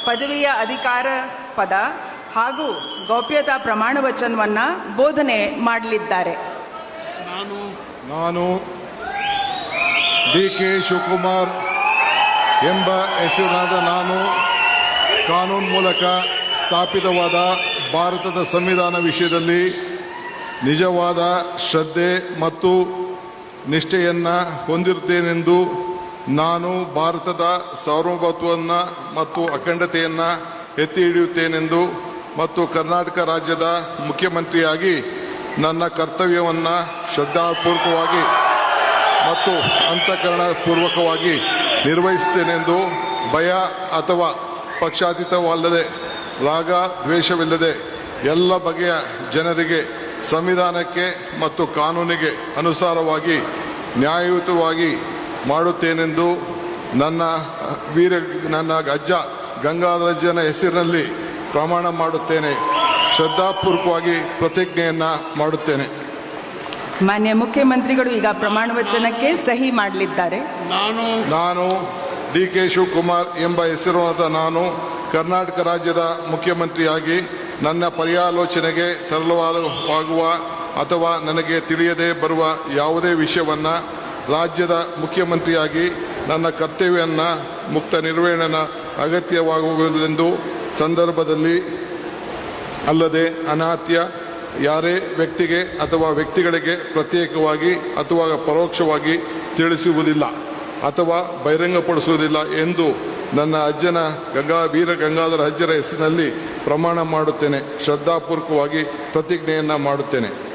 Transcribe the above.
ಪದವಿಯ ಅಧಿಕಾರ ಪದ ಹಾಗೂ ಗೌಪ್ಯತಾ ಪ್ರಮಾಣ ವಚನವನ್ನು ಬೋಧನೆ ಮಾಡಲಿದ್ದಾರೆ. ನಾನು ಡಿ.ಕೆ. ಶಿವಕುಮಾರ್ ಎಂಬ ಹೆಸರಿನಾದ ನಾನು ಕಾನೂನು ಮೂಲಕ ಸ್ಥಾಪಿತವಾದ ಭಾರತದ ಸಂವಿಧಾನ ವಿಷಯದಲ್ಲಿ ನಿಜವಾದ ಶ್ರದ್ಧೆ ಮತ್ತು ನಿಷ್ಠೆಯನ್ನು ಹೊಂದಿರುತ್ತೇನೆಂದು ನಾನು ಭಾರತದ ಸಾರ್ವಭೌಮತ್ವವನ್ನು ಮತ್ತು ಅಖಂಡತೆಯನ್ನು ಎತ್ತಿ ಹಿಡಿಯುತ್ತೇನೆಂದು ಮತ್ತು ಕರ್ನಾಟಕ ರಾಜ್ಯದ ಮುಖ್ಯಮಂತ್ರಿಯಾಗಿ ನನ್ನ ಕರ್ತವ್ಯವನ್ನು ಶ್ರದ್ಧಾಪೂರ್ವಕವಾಗಿ ಮತ್ತು ಅಂತಃಕರಣಪೂರ್ವಕವಾಗಿ ನಿರ್ವಹಿಸುತ್ತೇನೆಂದು ಭಯ ಅಥವಾ ಪಕ್ಷಾತೀತವಲ್ಲದೆ ರಾಗ ದ್ವೇಷವಿಲ್ಲದೆ ಎಲ್ಲ ಬಗೆಯ ಜನರಿಗೆ ಸಂವಿಧಾನಕ್ಕೆ ಮತ್ತು ಕಾನೂನಿಗೆ ಅನುಸಾರವಾಗಿ ನ್ಯಾಯಯುತವಾಗಿ ಮಾಡುತ್ತೇನೆಂದು ನನ್ನ ಅಜ್ಜ ಗಂಗಾಧರಜ್ಜನ ಹೆಸರಿನಲ್ಲಿ ಪ್ರಮಾಣ ಮಾಡುತ್ತೇನೆ. ಶ್ರದ್ಧಾಪೂರ್ವಕವಾಗಿ ಪ್ರತಿಜ್ಞೆಯನ್ನು ಮಾಡುತ್ತೇನೆ. ಮಾನ್ಯ ಮುಖ್ಯಮಂತ್ರಿಗಳು ಈಗ ಪ್ರಮಾಣ ವಚನಕ್ಕೆ ಸಹಿ ಮಾಡಲಿದ್ದಾರೆ. ನಾನು ಡಿ.ಕೆ. ಶಿವಕುಮಾರ್ ಎಂಬ ಹೆಸರಾದ ನಾನು ಕರ್ನಾಟಕ ರಾಜ್ಯದ ಮುಖ್ಯಮಂತ್ರಿಯಾಗಿ ನನ್ನ ಪರ್ಯಾಲೋಚನೆಗೆ ತರಲಾಗುವ ಅಥವಾ ನನಗೆ ತಿಳಿಯದೇ ಬರುವ ಯಾವುದೇ ವಿಷಯವನ್ನು ರಾಜ್ಯದ ಮುಖ್ಯಮಂತ್ರಿಯಾಗಿ ನನ್ನ ಕರ್ತವ್ಯವನ್ನು ಮುಕ್ತ ನಿರ್ವಹಣೆ ಅಗತ್ಯವಾಗುವುದೆಂದು ಸಂದರ್ಭದಲ್ಲಿ ಅಲ್ಲದೆ ಅನಾತ್ಯ ಯಾರೇ ವ್ಯಕ್ತಿಗೆ ಅಥವಾ ವ್ಯಕ್ತಿಗಳಿಗೆ ಪ್ರತ್ಯೇಕವಾಗಿ ಅಥವಾ ಪರೋಕ್ಷವಾಗಿ ತಿಳಿಸುವುದಿಲ್ಲ ಅಥವಾ ಬಹಿರಂಗಪಡಿಸುವುದಿಲ್ಲ ಎಂದು ನನ್ನ ಅಜ್ಜನ ವೀರ ಗಂಗಾಧರ ಅಜ್ಜರ ಹೆಸರಿನಲ್ಲಿ ಪ್ರಮಾಣ ಮಾಡುತ್ತೇನೆ. ಶ್ರದ್ಧಾಪೂರ್ವಕವಾಗಿ ಪ್ರತಿಜ್ಞೆಯನ್ನು ಮಾಡುತ್ತೇನೆ.